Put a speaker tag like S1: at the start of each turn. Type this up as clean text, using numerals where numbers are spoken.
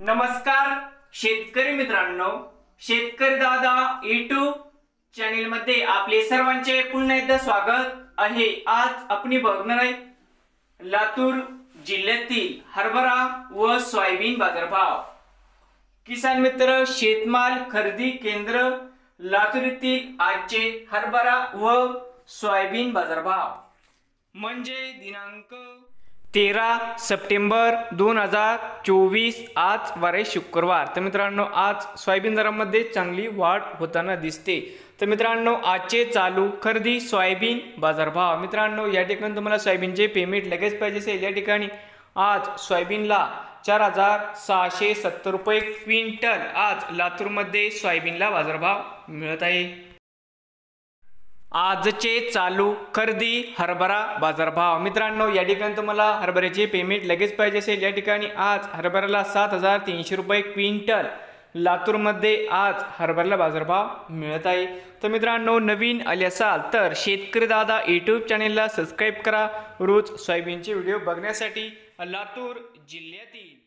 S1: नमस्कार शेतकरी मित्रांनो, शेतकरी दादा यूट्यूब चॅनल मध्ये आपले सर्वांचे पुन्हा एकदा स्वागत आहे। आज आपण बघणार आहे लातूर जिल्ह्यातील हरभरा व सोयाबीन बाजारभाव। किसान मित्र शेतमाल खरेदी केंद्र लातूर येथील आजचे हरभरा व सोयाबीन बाजारभाव म्हणजे दिनांक 13 सप्टेंबर 2024 आज वार शुक्रवार। तर मित्रांनो आज सोयाबीन दरामध्ये चांगली वाढ होताना दिसते। तर मित्रांनो आजचे चालू खरेदी सोयाबीन बाजारभाव। मित्रांनो या ठिकाणी तुम्हाला सोयाबीनचे पेमेंट लगेच पाहिजे असेल, या ठिकाणी आज सोयाबीनला 4670 रुपये क्विंटल आज लातूरमध्ये सोयाबीनला बाजारभाव मिळत आहे। आजचे चालू खरेदी हरभरा बाजारभाव। मित्रांनो या ठिकाणी तुम्हाला हरभऱ्याचे पेमेंट लगेच पाहिजे असेल, या ठिकाणी आज हरभऱ्याला 7300 रुपये क्विंटल लातूरमध्ये आज हरभऱ्याला बाजारभाव मिळत आहे। तर मित्रांनो नवीन आले असाल तर शेतकरी दादा यूट्यूब चॅनेलला सबस्क्राईब करा रोज सोयाबीनचे व्हिडिओ बघण्यासाठी। लातूर जिल्ह्यातील